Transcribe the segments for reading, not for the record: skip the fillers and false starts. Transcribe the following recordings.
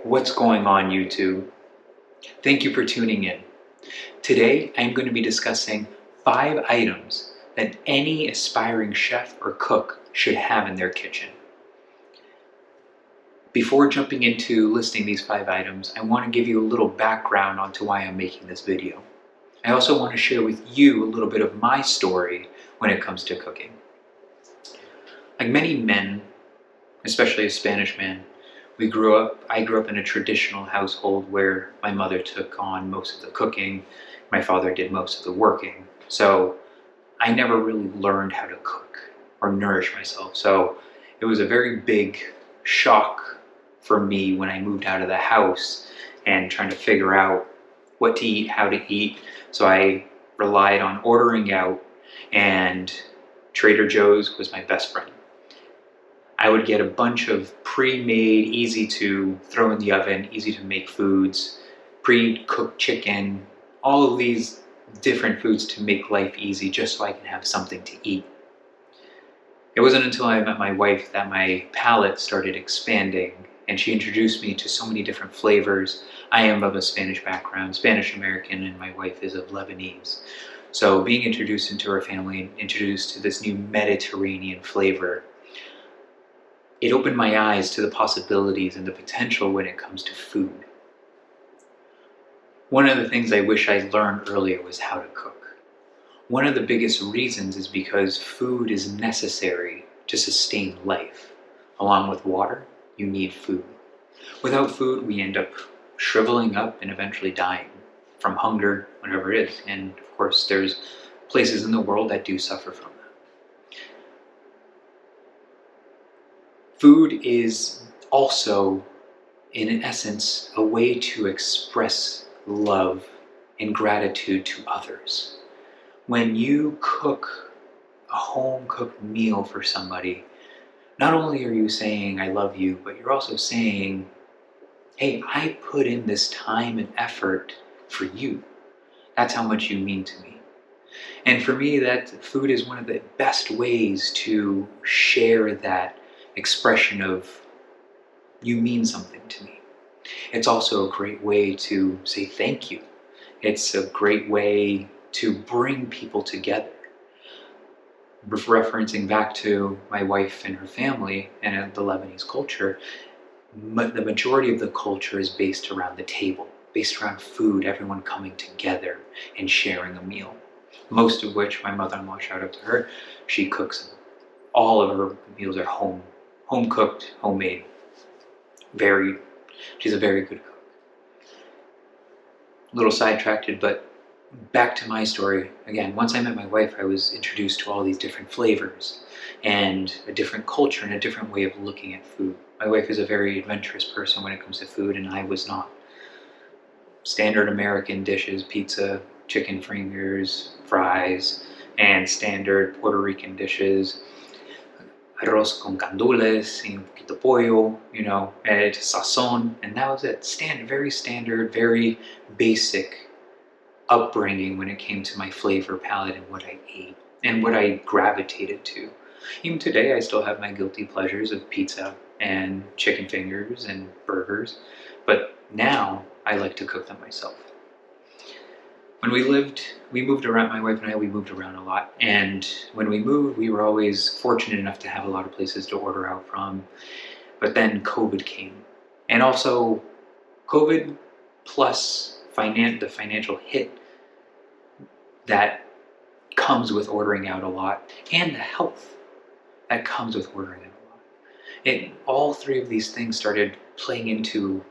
What's going on, YouTube? Thank you for tuning in. Today, I'm going to be discussing 5 items that any aspiring chef or cook should have in their kitchen. Before jumping into listing these 5 items, I want to give you a little background onto why I'm making this video. I also want to share with you a little bit of my story when it comes to cooking. Like many men, especially a Spanish man, I grew up in a traditional household where my mother took on most of the cooking, my father did most of the working. So I never really learned how to cook or nourish myself. So it was a very big shock for me when I moved out of the house and trying to figure out what to eat, how to eat. So I relied on ordering out, and Trader Joe's was my best friend. I would get a bunch of pre-made, easy to throw in the oven, easy to make foods, pre-cooked chicken, all of these different foods to make life easy just so I can have something to eat. It wasn't until I met my wife that my palate started expanding, and she introduced me to so many different flavors. I am of a Spanish background, Spanish American, and my wife is of Lebanese. So being introduced into her family and introduced to this new Mediterranean flavor, it opened my eyes to the possibilities and the potential when it comes to food. One of the things I wish I learned earlier was how to cook. One of the biggest reasons is because food is necessary to sustain life. Along with water, you need food. Without food, we end up shriveling up and eventually dying from hunger, whatever it is. And of course, there's places in the world that do suffer from that. Food is also, in essence, a way to express love and gratitude to others. When you cook a home-cooked meal for somebody, not only are you saying, I love you, but you're also saying, hey, I put in this time and effort for you. That's how much you mean to me. And for me, that food is one of the best ways to share that expression of you mean something to me. It's also a great way to say thank you. It's a great way to bring people together. Referencing back to my wife and her family and the Lebanese culture, the majority of the culture is based around the table, based around food, everyone coming together and sharing a meal. Most of which my mother-in-law, shout out to her, she cooks. All of her meals are home cooked, homemade. She's a very good cook. A little sidetracked, but back to my story. Again, once I met my wife, I was introduced to all these different flavors and a different culture and a different way of looking at food. My wife is a very adventurous person when it comes to food, and I was not. Standard American dishes, pizza, chicken fingers, fries, and standard Puerto Rican dishes, arroz con gandules, y un poquito pollo, and sazon, and that was it. Very standard, very basic upbringing when it came to my flavor palette and what I ate and what I gravitated to. Even today, I still have my guilty pleasures of pizza and chicken fingers and burgers, but now I like to cook them myself. When we moved around, my wife and I, we moved around a lot. And when we moved, we were always fortunate enough to have a lot of places to order out from. But then COVID came. And also COVID plus the financial hit that comes with ordering out a lot, and the health that comes with ordering out a lot. All 3 of these things started playing into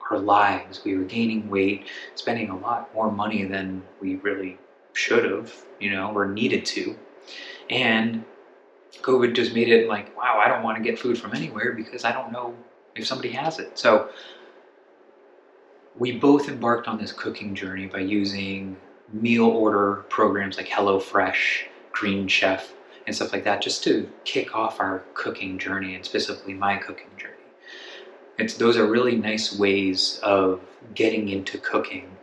our lives. We were gaining weight, spending a lot more money than we really should have, or needed to. And COVID just made it like, wow, I don't want to get food from anywhere because I don't know if somebody has it. So we both embarked on this cooking journey by using meal order programs like HelloFresh, Green Chef, and stuff like that, just to kick off our cooking journey, and specifically my cooking journey. Those are really nice ways of getting into cooking,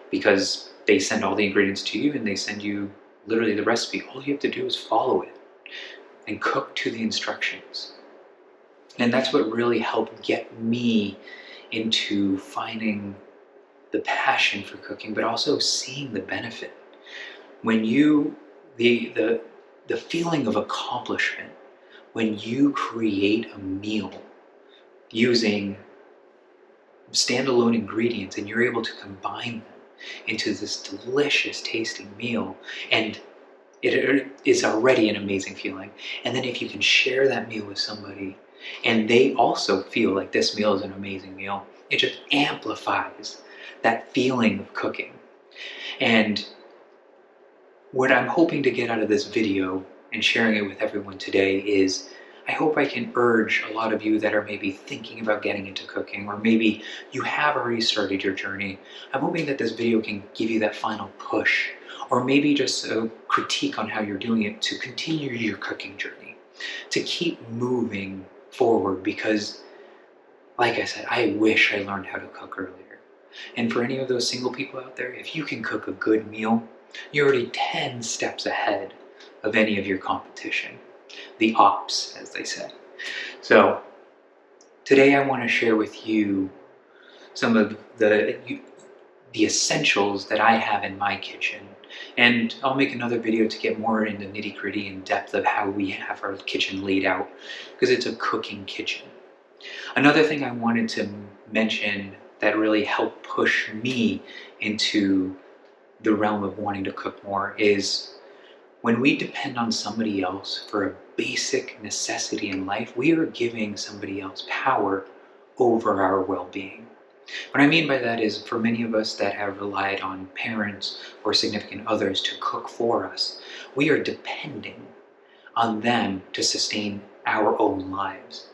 because they send all the ingredients to you and they send you literally the recipe. All you have to do is follow it and cook to the instructions. And that's what really helped get me into finding the passion for cooking, but also seeing the benefit. When you, the feeling of accomplishment, when you create a meal using standalone ingredients and you're able to combine them into this delicious tasting meal, and it is already an amazing feeling. And then if you can share that meal with somebody and they also feel like this meal is an amazing meal, it just amplifies that feeling of cooking. And what I'm hoping to get out of this video and sharing it with everyone today is I hope I can urge a lot of you that are maybe thinking about getting into cooking, or maybe you have already started your journey. I'm hoping that this video can give you that final push, or maybe just a critique on how you're doing it to continue your cooking journey, to keep moving forward, because like I said, I wish I learned how to cook earlier. And for any of those single people out there, if you can cook a good meal, you're already 10 steps ahead of any of your competition. The ops, as they say. So today I want to share with you some of the essentials that I have in my kitchen. And I'll make another video to get more into nitty-gritty and depth of how we have our kitchen laid out, because it's a cooking kitchen. Another thing I wanted to mention that really helped push me into the realm of wanting to cook more is when we depend on somebody else for a basic necessity in life, we are giving somebody else power over our well-being. What I mean by that is, for many of us that have relied on parents or significant others to cook for us, we are depending on them to sustain our own lives.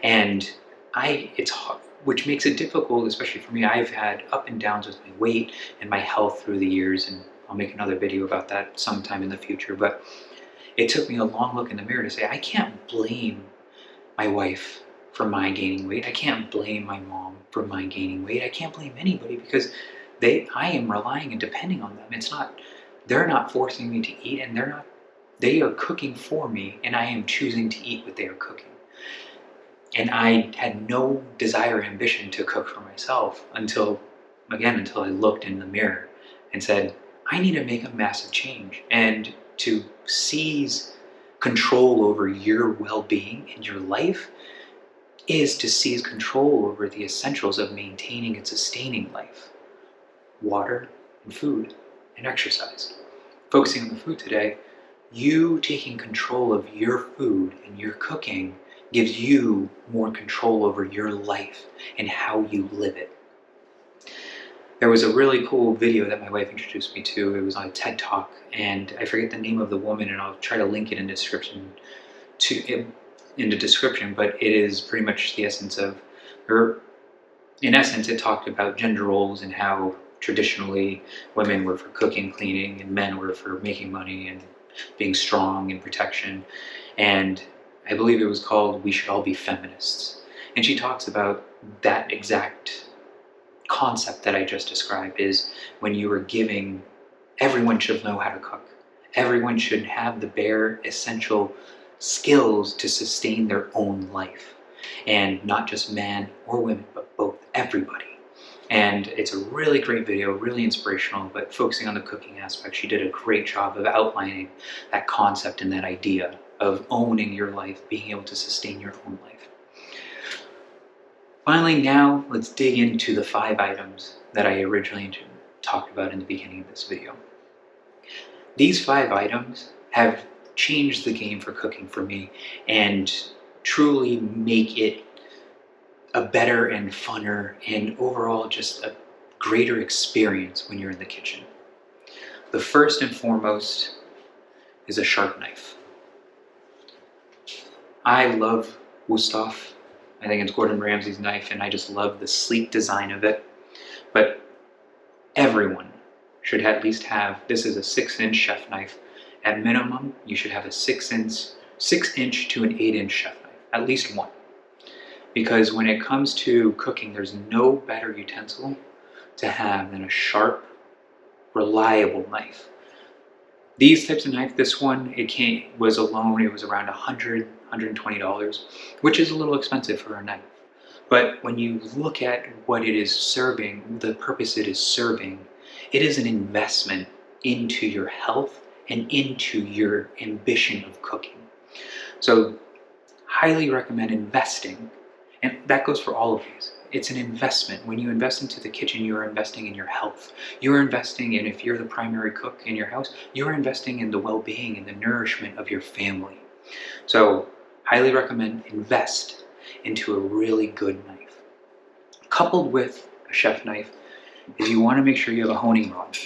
And it's hard, which makes it difficult, especially for me. I've had up and downs with my weight and my health through the years, and I'll make another video about that sometime in the future. But it took me a long look in the mirror to say, I can't blame my wife for my gaining weight. I can't blame my mom for my gaining weight. I can't blame anybody, because I am relying and depending on them. They're not forcing me to eat, and they are cooking for me, and I am choosing to eat what they are cooking. And I had no desire or ambition to cook for myself until I looked in the mirror and said, I need to make a massive change. And to seize control over your well-being in your life is to seize control over the essentials of maintaining and sustaining life: water and food and exercise. Focusing on the food today, you taking control of your food and your cooking gives you more control over your life and how you live it. There was a really cool video that my wife introduced me to. It was on a TED Talk, and I forget the name of the woman, and I'll try to link it in the description, but it is pretty much the essence of her. In essence, it talked about gender roles and how traditionally women were for cooking, cleaning, and men were for making money and being strong and protection. And I believe it was called We Should All Be Feminists. And she talks about that exact concept that I just described, is when you are giving, everyone should know how to cook. Everyone should have the bare essential skills to sustain their own life. And not just men or women, but both, everybody. And it's a really great video, really inspirational, but focusing on the cooking aspect, she did a great job of outlining that concept and that idea of owning your life, being able to sustain your own life. Finally, now let's dig into the 5 items that I originally talked about in the beginning of this video. These 5 items have changed the game for cooking for me and truly make it a better and funner and overall just a greater experience when you're in the kitchen. The first and foremost is a sharp knife. I love Wusthof. I think it's Gordon Ramsay's knife, and I just love the sleek design of it. But everyone should at least have, this is a 6-inch chef knife. At minimum, you should have a 6-inch to an 8-inch chef knife, at least one. Because when it comes to cooking, there's no better utensil to have than a sharp, reliable knife. These types of knife, this one, it was around $100, $120, which is a little expensive for a knife. But when you look at what it is serving, the purpose it is serving, it is an investment into your health and into your ambition of cooking. So, highly recommend investing, and that goes for all of these. It's an investment. When you invest into the kitchen, you're investing in your health. You're investing in, if you're the primary cook in your house, you're investing in the well-being and the nourishment of your family. So, highly recommend invest into a really good knife. Coupled with a chef knife is you want to make sure you have a honing rod.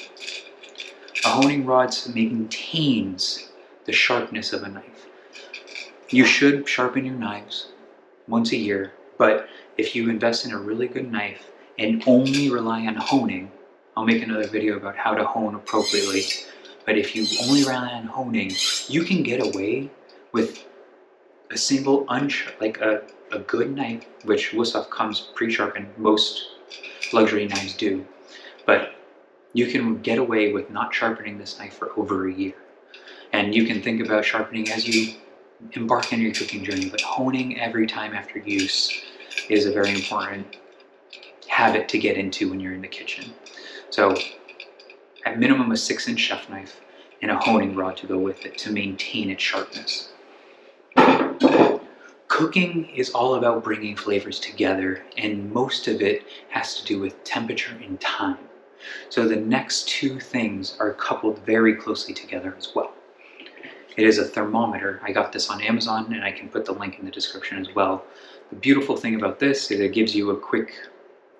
A honing rod maintains the sharpness of a knife. You should sharpen your knives once a year, but if you invest in a really good knife and only rely on honing, I'll make another video about how to hone appropriately, but if you only rely on honing, you can get away with a single a good knife, which Wussow comes pre-sharpened, most luxury knives do, but you can get away with not sharpening this knife for over a year. And you can think about sharpening as you embark on your cooking journey, but honing every time after use is a very important habit to get into when you're in the kitchen. So at minimum a 6-inch chef knife and a honing rod to go with it to maintain its sharpness. Cooking is all about bringing flavors together, and most of it has to do with temperature and time. So the next two things are coupled very closely together as well. It is a thermometer. I got this on Amazon, and I can put the link in the description as well. The beautiful thing about this is it gives you a quick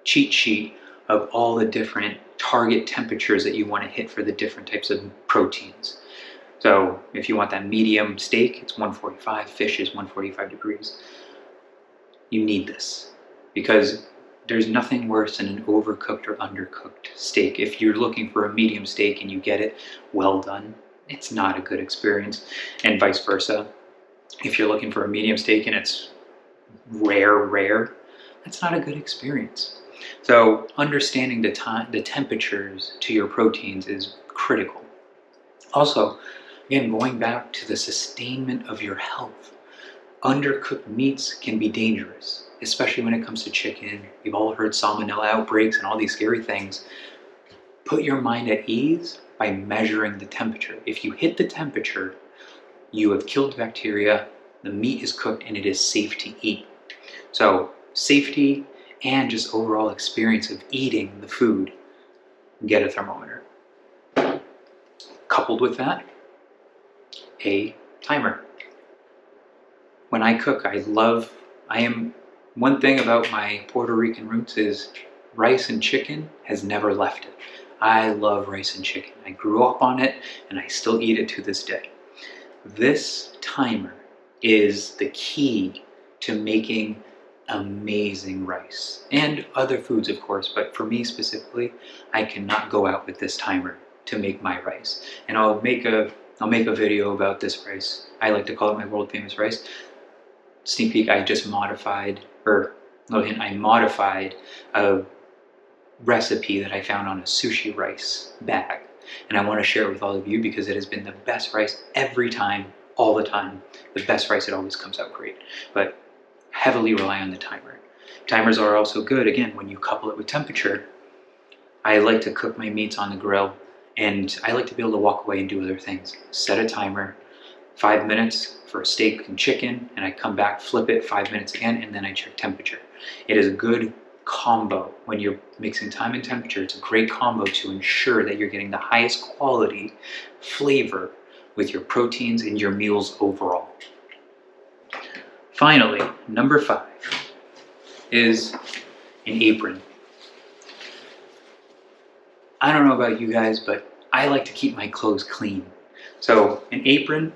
cheat sheet of all the different target temperatures that you want to hit for the different types of proteins. So if you want that medium steak, it's 145, fish is 145 degrees. You need this because there's nothing worse than an overcooked or undercooked steak. If you're looking for a medium steak and you get it well done, it's not a good experience, and vice versa. If you're looking for a medium steak and it's rare, that's not a good experience. So understanding the temperatures to your proteins is critical. Also, again, going back to the sustainment of your health, undercooked meats can be dangerous, especially when it comes to chicken. You've all heard salmonella outbreaks and all these scary things. Put your mind at ease by measuring the temperature. If you hit the temperature, you have killed bacteria, the meat is cooked, and it is safe to eat. So safety and just overall experience of eating the food, get a thermometer. Coupled with that, a timer. When I cook, one thing about my Puerto Rican roots is rice and chicken has never left it. I love rice and chicken. I grew up on it and I still eat it to this day. This timer is the key to making amazing rice and other foods, of course, but for me specifically, I cannot go out with this timer to make my rice. And I'll make a video about this rice. I like to call it my world famous rice. Sneak peek, I just modified, or little hint, I modified a recipe that I found on a sushi rice bag. And I want to share it with all of you because it has been the best rice every time, all the time. The best rice, it always comes out great. But heavily rely on the timer. Timers are also good, again, when you couple it with temperature. I like to cook my meats on the grill, and I like to be able to walk away and do other things. Set a timer, 5 minutes for a steak and chicken, and I come back, flip it, 5 minutes again, and then I check temperature. It is a good combo when you're mixing time and temperature. It's a great combo to ensure that you're getting the highest quality flavor with your proteins and your meals overall. Finally, number 5 is an apron. I don't know about you guys, but I like to keep my clothes clean. So an apron,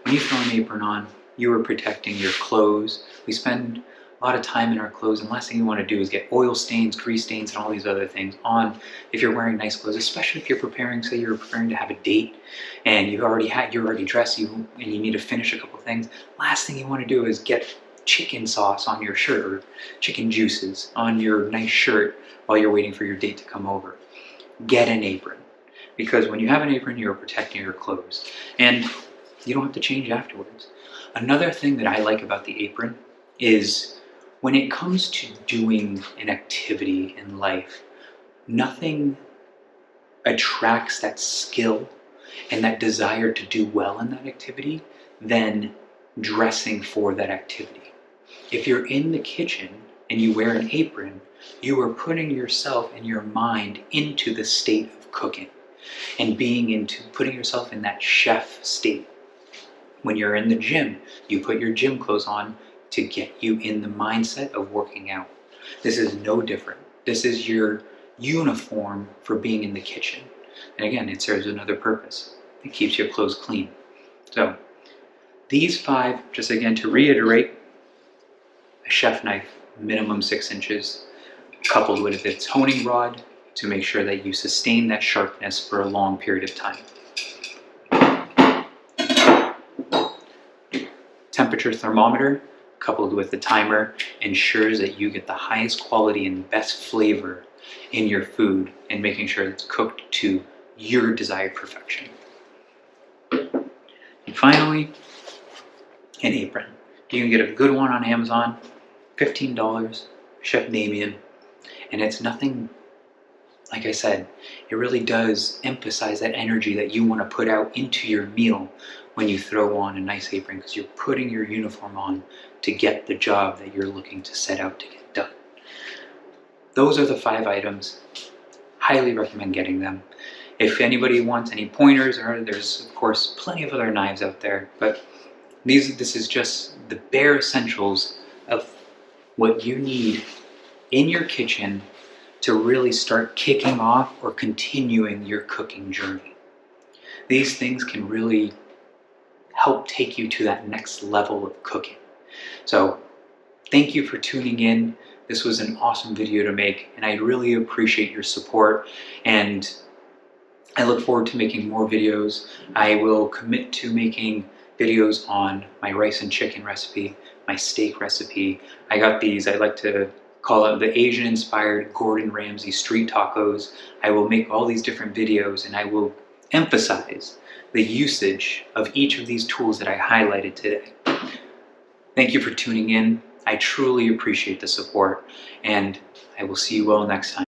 when you throw an apron on, you are protecting your clothes. We spend a lot of time in our clothes, and the last thing you want to do is get oil stains, grease stains, and all these other things on if you're wearing nice clothes, especially if you're preparing, say you're preparing to have a date and you're already dressed and you need to finish a couple things. Last thing you want to do is get chicken sauce on your shirt or chicken juices on your nice shirt while you're waiting for your date to come over. Get an apron, because when you have an apron, you're protecting your clothes and you don't have to change afterwards. Another thing that I like about the apron is When it comes to doing an activity in life, nothing attracts that skill and that desire to do well in that activity than dressing for that activity. If you're in the kitchen and you wear an apron, you are putting yourself and your mind into the state of cooking and putting yourself in that chef state. When you're in the gym, you put your gym clothes on to get you in the mindset of working out. This is no different. This is your uniform for being in the kitchen. And again, it serves another purpose. It keeps your clothes clean. So these 5, just again to reiterate, a chef knife, minimum 6 inches, coupled with its honing rod to make sure that you sustain that sharpness for a long period of time. Temperature thermometer, coupled with the timer, ensures that you get the highest quality and best flavor in your food and making sure it's cooked to your desired perfection. And finally, an apron. You can get a good one on Amazon, $15, Chef Damien, and it's nothing, like I said, it really does emphasize that energy that you want to put out into your meal when you throw on a nice apron, because you're putting your uniform on to get the job that you're looking to set out to get done. Those are the 5 items. Highly recommend getting them. If anybody wants any pointers, or there's of course plenty of other knives out there, but this is just the bare essentials of what you need in your kitchen to really start kicking off or continuing your cooking journey. These things can really help take you to that next level of cooking. So thank you for tuning in. This was an awesome video to make, and I really appreciate your support, and I look forward to making more videos. I will commit to making videos on my rice and chicken recipe, my steak recipe. I got these, I like to call it the Asian-inspired Gordon Ramsay street tacos. I will make all these different videos, and I will emphasize the usage of each of these tools that I highlighted today. Thank you for tuning in. I truly appreciate the support, and I will see you all next time.